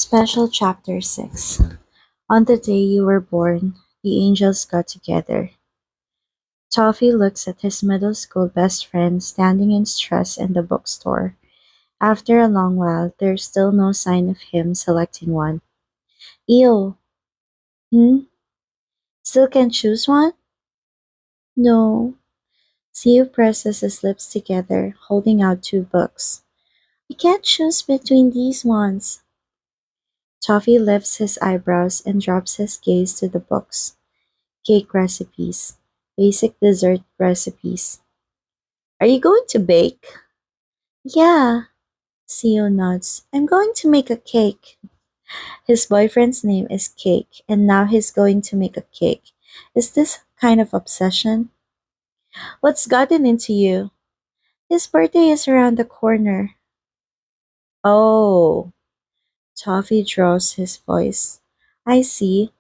Special Chapter 6. On the day you were born, the angels got together. Toffee looks at his middle school best friend standing in stress in the bookstore. After a long while, there's still no sign of him selecting one. Ew. Hmm? Still can't choose one? No. Theo presses his lips together, holding out two books. I can't choose between these ones. Toffee lifts his eyebrows and drops his gaze to the books. Cake recipes, basic dessert recipes. Are you going to bake? Yeah, Theo nods. I'm going to make a cake. His boyfriend's name is Cake, and now he's going to make a cake. Is this kind of obsession? What's gotten into you? His birthday is around the corner. Oh, Toffee draws his voice. I see.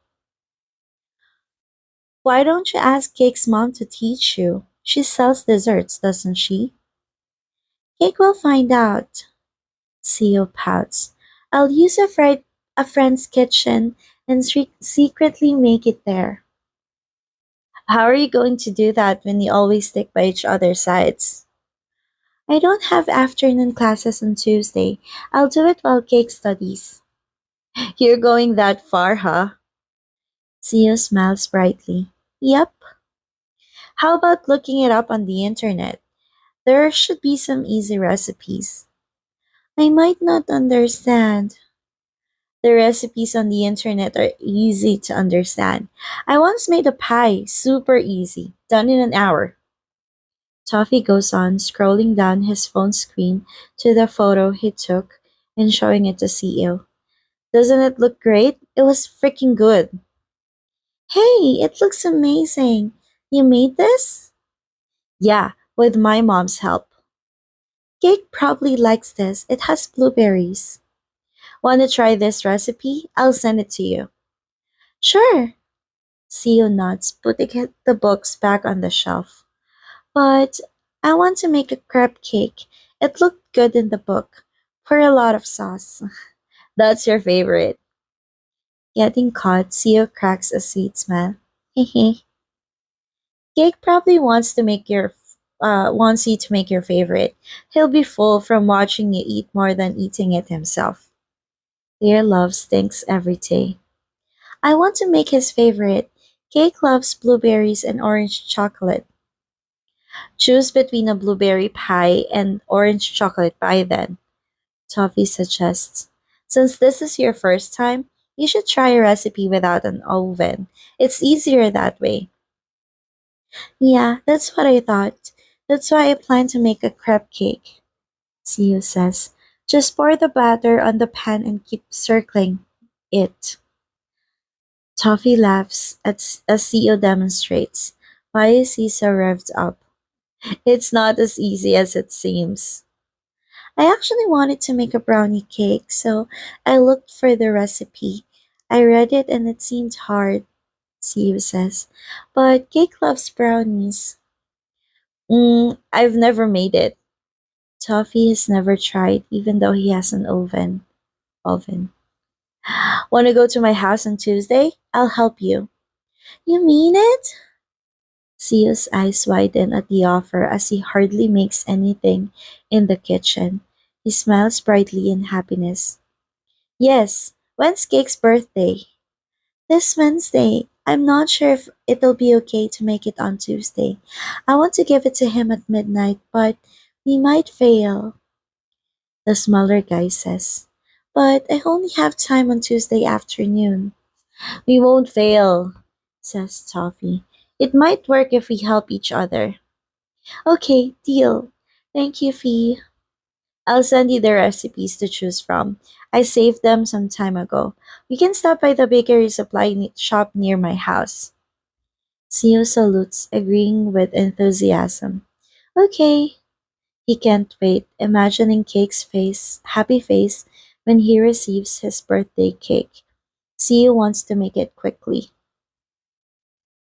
Why don't you ask Cake's mom to teach you? She sells desserts, doesn't she? Cake will find out. Theo pouts. I'll use a friend's kitchen and secretly make it there. How are you going to do that when you always stick by each other's sides? I don't have afternoon classes on Tuesday. I'll do it while Cake studies. You're going that far, huh? Theo smiles brightly. Yep. How about looking it up on the internet? There should be some easy recipes. I might not understand. The recipes on the internet are easy to understand. I once made a pie, super easy, done in an hour. Toffee goes on, scrolling down his phone screen to the photo he took and showing it to CEO. Doesn't it look great? It was freaking good. Hey, it looks amazing. You made this? Yeah, with my mom's help. Cake probably likes this. It has blueberries. Want to try this recipe? I'll send it to you. Sure. CEO nods, putting the books back on the shelf. But I want to make a crab cake. It looked good in the book. Pour a lot of sauce. That's your favorite. Getting caught, CEO cracks a sweet smile. Hehe. Cake probably wants you to make your favorite. He'll be full from watching you eat more than eating it himself. Their love stinks every day. I want to make his favorite. Cake loves blueberries and orange chocolate. Choose between a blueberry pie and orange chocolate pie then, Toffee suggests. Since this is your first time, you should try a recipe without an oven. It's easier that way. Yeah, that's what I thought. That's why I plan to make a crepe cake, CEO says. Just pour the batter on the pan and keep circling it. Toffee laughs as CEO demonstrates. Why is he so revved up? It's not as easy as it seems. I actually wanted to make a brownie cake, so I looked for the recipe. I read it and it seemed hard, CEO says. But Cake loves brownies. I've never made it. Toffee has never tried, even though he has an oven. Want to go to my house on Tuesday? I'll help you. You mean it? Theo's eyes widen at the offer as he hardly makes anything in the kitchen. He smiles brightly in happiness. Yes, when's Cake's birthday? This Wednesday. I'm not sure if it'll be okay to make it on Tuesday. I want to give it to him at midnight, but we might fail, the smaller guy says. But I only have time on Tuesday afternoon. We won't fail, says Toffee. It might work if we help each other. Okay, deal. Thank you, Fee. I'll send you the recipes to choose from. I saved them some time ago. We can stop by the bakery shop near my house. Seo salutes, agreeing with enthusiasm. Okay. He can't wait, imagining Cake's happy face, when he receives his birthday cake. Seo wants to make it quickly.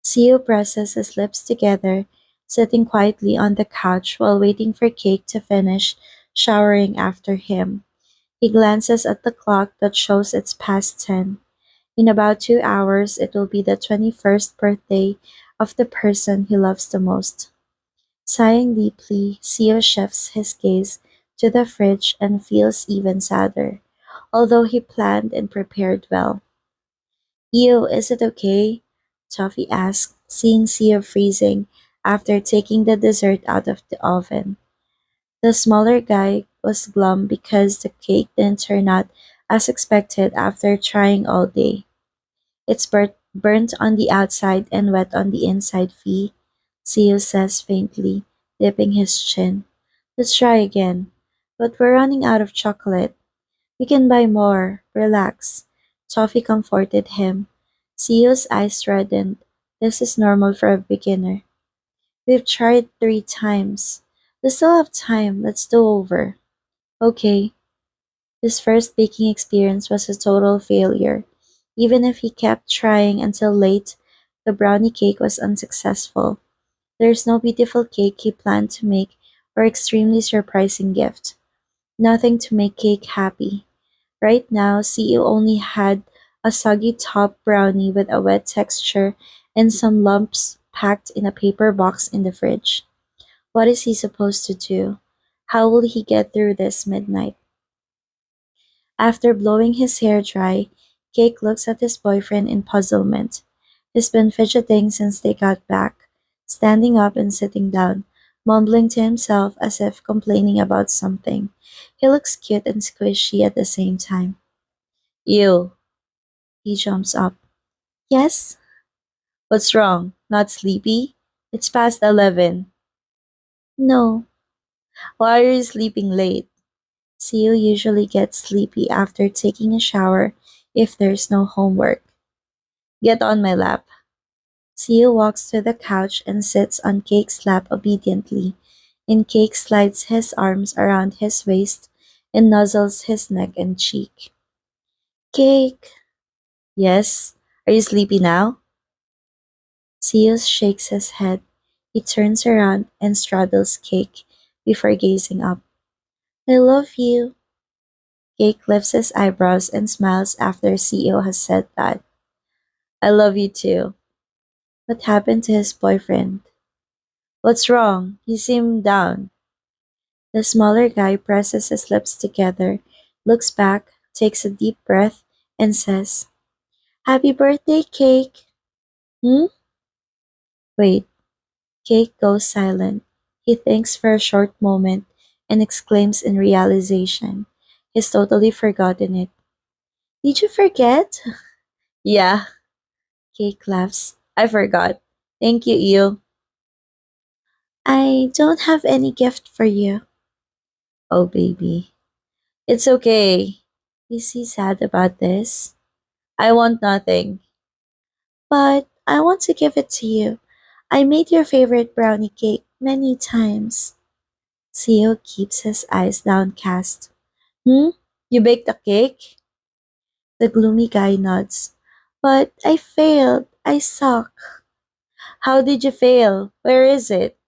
Seo presses his lips together, sitting quietly on the couch while waiting for Cake to finish showering after him. He glances at the clock that shows it's past 10. In about 2 hours, it will be the 21st birthday of the person he loves the most. Sighing deeply, Seo shifts his gaze to the fridge and feels even sadder, although he planned and prepared well. "You, is it okay?" Toffee asked, seeing Seo freezing after taking the dessert out of the oven. The smaller guy was glum because the cake didn't turn out as expected after trying all day. "It's burnt on the outside and wet on the inside, Fee," Seo says faintly, dipping his chin. "Let's try again. But we're running out of chocolate. We can buy more. Relax." Toffee comforted him. Seo's eyes reddened. This is normal for a beginner. "We've tried 3 times. We still have time. Let's do over." "Okay." His first baking experience was a total failure. Even if he kept trying until late, the brownie cake was unsuccessful. There's no beautiful cake he planned to make or extremely surprising gift. Nothing to make cake happy. Right now, CEO only had a soggy top brownie with a wet texture and some lumps packed in a paper box in the fridge. What is he supposed to do? How will he get through this midnight? After blowing his hair dry, Cake looks at his boyfriend in puzzlement. He's been fidgeting since they got back, standing up and sitting down, mumbling to himself as if complaining about something. He looks cute and squishy at the same time. "You." He jumps up. "Yes?" "What's wrong? Not sleepy? It's past 11. "No." "Why are you sleeping late?" Seo usually gets sleepy after taking a shower if there's no homework. "Get on my lap." Seo walks to the couch and sits on Cake's lap obediently, and Cake slides his arms around his waist and nuzzles his neck and cheek. "Cake." "Yes? Are you sleepy now?" Seo shakes his head. He turns around and straddles Cake before gazing up. "I love you." Cake lifts his eyebrows and smiles after CEO has said that. "I love you too." What happened to his boyfriend? "What's wrong? You seem down." The smaller guy presses his lips together, looks back, takes a deep breath, and says, "Happy birthday, Cake." "Hmm?" Wait. Cake goes silent. He thinks for a short moment and exclaims in realization. He's totally forgotten it. "Did you forget?" "Yeah." Cake laughs. "I forgot. Thank you, Eel." "I don't have any gift for you." "Oh, baby." "It's okay." Is he sad about this? "I want nothing." "But I want to give it to you. I made your favorite brownie cake many times." Theo keeps his eyes downcast. "Hmm? You baked a cake?" The gloomy guy nods. "But I failed. I suck." "How did you fail? Where is it?"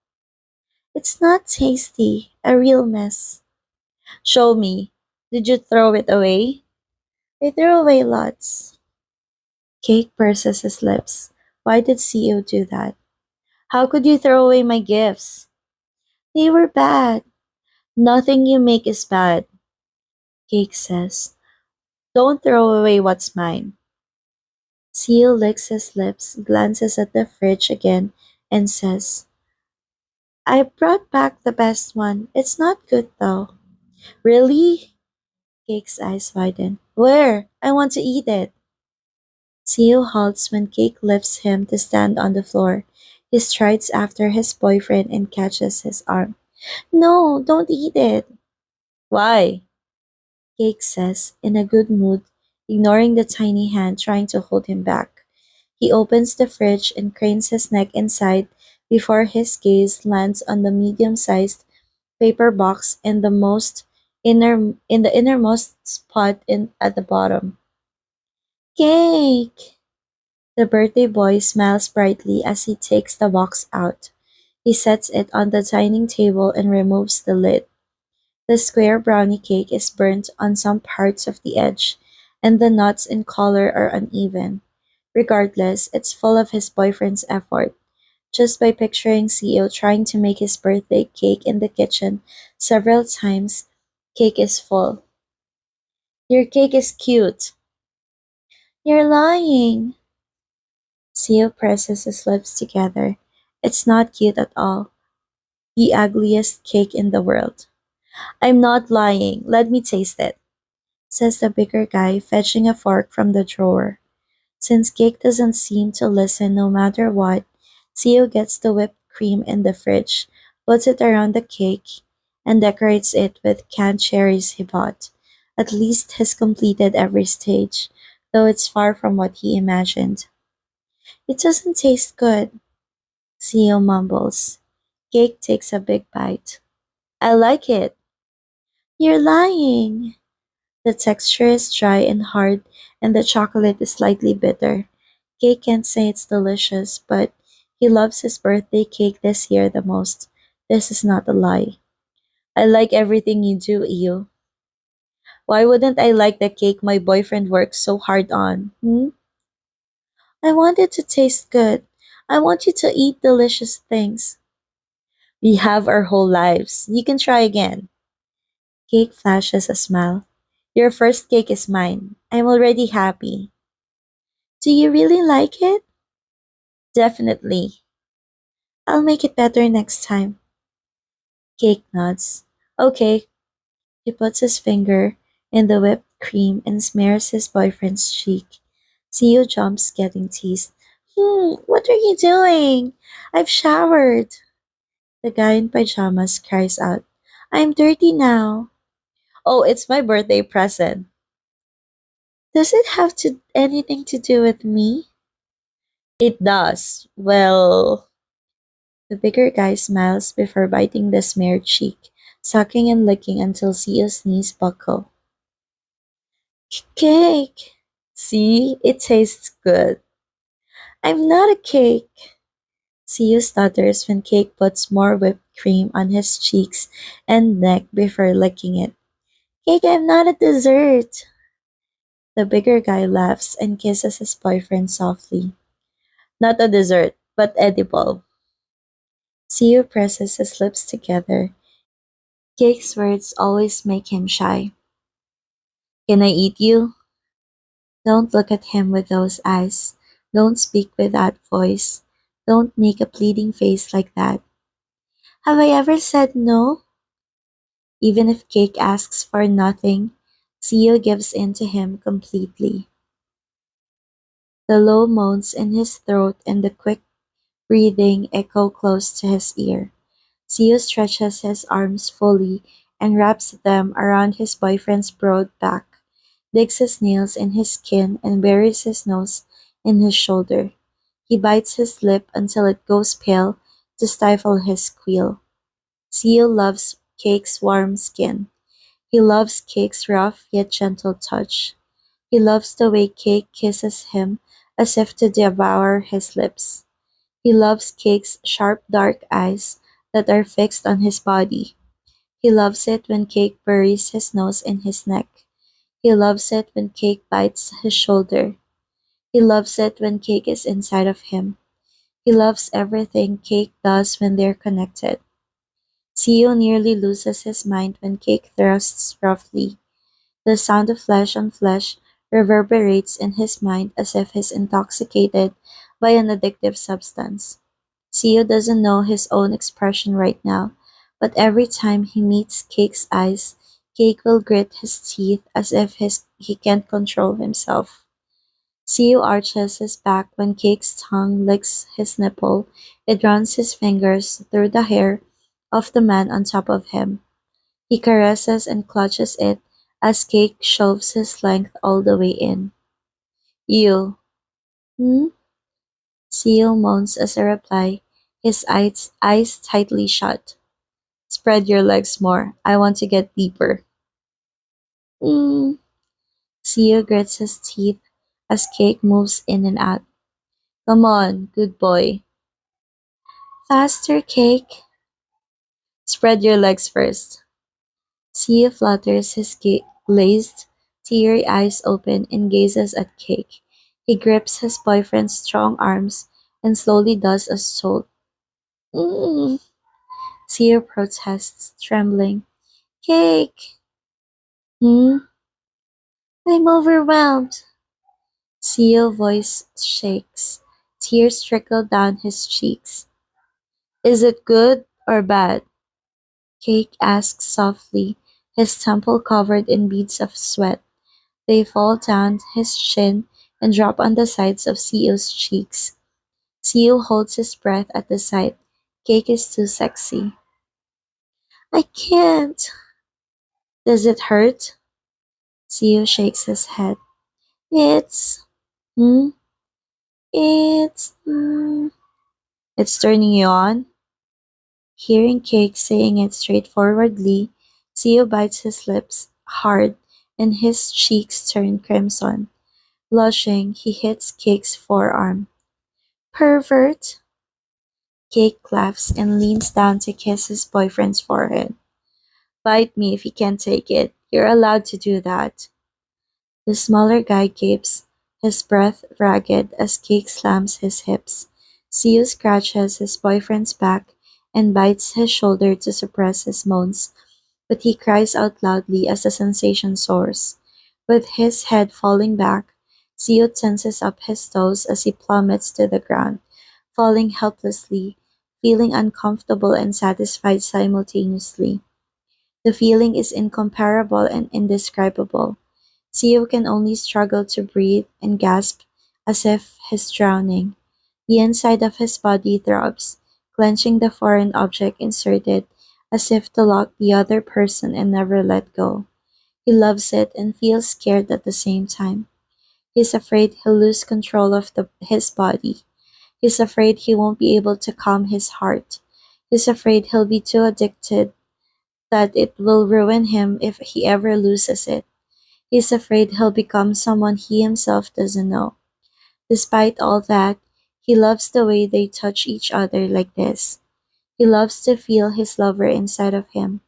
"It's not tasty. A real mess." "Show me. Did you throw it away?" "I threw away lots." Cake purses his lips. Why did CEO do that? "How could you throw away my gifts?" "They were bad." "Nothing you make is bad," Cake says. "Don't throw away what's mine." CEO licks his lips, glances at the fridge again, and says, "I brought back the best one. It's not good though." "Really?" Cake's eyes widen. "Where? I want to eat it." CEO halts when Cake lifts him to stand on the floor. He strides after his boyfriend and catches his arm. "No, don't eat it." "Why?" Cake says, in a good mood, ignoring the tiny hand trying to hold him back. He opens the fridge and cranes his neck inside before his gaze lands on the medium-sized paper box in the innermost spot at the bottom. "Cake!" The birthday boy smiles brightly as he takes the box out. He sets it on the dining table and removes the lid. The square brownie cake is burnt on some parts of the edge, and the nuts in color are uneven. Regardless, it's full of his boyfriend's effort. Just by picturing CEO trying to make his birthday cake in the kitchen several times, cake is full. Your cake is cute. You're lying. CEO presses his lips together. It's not cute at all. The ugliest cake in the world. I'm not lying. Let me taste it, says the bigger guy, fetching a fork from the drawer. Since Cake doesn't seem to listen no matter what, Theo gets the whipped cream in the fridge, puts it around the cake, and decorates it with canned cherries he bought. At least he's completed every stage, though it's far from what he imagined. It doesn't taste good, Theo mumbles. Cake takes a big bite. I like it. You're lying. The texture is dry and hard, and the chocolate is slightly bitter. Cake can't say it's delicious, but he loves his birthday cake this year the most. This is not a lie. I like everything you do, Iyo. Why wouldn't I like the cake my boyfriend works so hard on? Hmm? I want it to taste good. I want you to eat delicious things. We have our whole lives. You can try again. Cake flashes a smile. Your first cake is mine. I'm already happy. Do you really like it? Definitely. I'll make it better next time. Cake nods. Okay. He puts his finger in the whipped cream and smears his boyfriend's cheek. Theo jumps, getting teased. What are you doing? I've showered. The guy in pajamas cries out, I'm dirty now. Oh, it's my birthday present. Does it have to anything to do with me? It does. Well, the bigger guy smiles before biting the smeared cheek, sucking and licking until Theo's knees buckle. Cake! See, it tastes good. I'm not a cake. Theo stutters when Cake puts more whipped cream on his cheeks and neck before licking it. Cake, I'm not a dessert. The bigger guy laughs and kisses his boyfriend softly. Not a dessert, but edible. Theo presses his lips together. Cake's words always make him shy. Can I eat you? Don't look at him with those eyes. Don't speak with that voice. Don't make a pleading face like that. Have I ever said no? Even if Cake asks for nothing, Theo gives in to him completely. The low moans in his throat and the quick breathing echo close to his ear. Theo stretches his arms fully and wraps them around his boyfriend's broad back, digs his nails in his skin and buries his nose in his shoulder. He bites his lip until it goes pale to stifle his squeal. Theo loves Cake's warm skin. He loves Cake's rough yet gentle touch. He loves the way Cake kisses him as if to devour his lips. He loves Cake's sharp dark eyes that are fixed on his body. He loves it when Cake buries his nose in his neck. He loves it when Cake bites his shoulder. He loves it when Cake is inside of him. He loves everything Cake does when they're connected. Theo nearly loses his mind when Cake thrusts roughly. The sound of flesh on flesh reverberates in his mind as if he's intoxicated by an addictive substance. Theo doesn't know his own expression right now, but every time he meets Cake's eyes, Cake will grit his teeth as if he can't control himself. Theo arches his back when Cake's tongue licks his nipple. It runs his fingers through the hair of the man on top of him. He caresses and clutches it as Cake shoves his length all the way in. You, hmm? Theo moans as a reply, his eyes tightly shut. Spread your legs more. I want to get deeper. Mm. Theo grits his teeth as Cake moves in and out. Come on, good boy. Faster, Cake. Spread your legs first. Sia flutters his glazed, teary eyes open and gazes at Cake. He grips his boyfriend's strong arms and slowly does as told. Mm. Sia protests, trembling. Cake! Hmm? I'm overwhelmed. Sia's voice shakes. Tears trickle down his cheeks. Is it good or bad? Cake asks softly, his temple covered in beads of sweat. They fall down his chin and drop on the sides of Sio's cheeks. Sio holds his breath at the sight. Cake is too sexy. I can't. Does it hurt? Sio shakes his head. It's. Hmm? It's. It's turning you on? Hearing Cake saying it straightforwardly, Sio bites his lips hard and his cheeks turn crimson. Blushing, he hits Cake's forearm. Pervert! Cake laughs and leans down to kiss his boyfriend's forehead. Bite me if you can't take it. You're allowed to do that. The smaller guy gapes, his breath ragged as Cake slams his hips. Sio scratches his boyfriend's back and bites his shoulder to suppress his moans, but he cries out loudly as the sensation soars. With his head falling back, Sio tenses up his toes as he plummets to the ground, falling helplessly, feeling uncomfortable and satisfied simultaneously. The feeling is incomparable and indescribable. Sio can only struggle to breathe and gasp as if he's drowning. The inside of his body throbs, clenching the foreign object inserted as if to lock the other person and never let go. He loves it and feels scared at the same time. He's afraid he'll lose control of his body. He's afraid he won't be able to calm his heart. He's afraid he'll be too addicted that it will ruin him if he ever loses it. He's afraid he'll become someone he himself doesn't know. Despite all that, he loves the way they touch each other like this. He loves to feel his lover inside of him.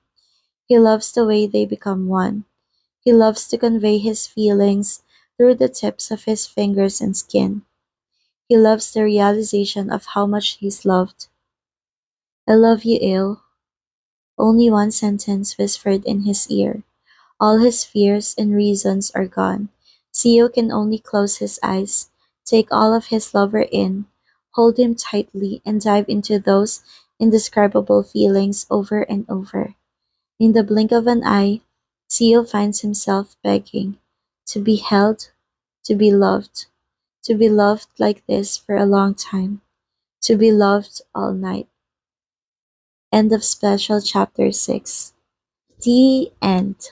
He loves the way they become one. He loves to convey his feelings through the tips of his fingers and skin. He loves the realization of how much he's loved. I love you, Il. Only one sentence whispered in his ear. All his fears and reasons are gone. Sio can only close his eyes, take all of his lover in, hold him tightly, and dive into those indescribable feelings over and over. In the blink of an eye, Sio finds himself begging to be held, to be loved like this for a long time, to be loved all night. End of special chapter 6. The end.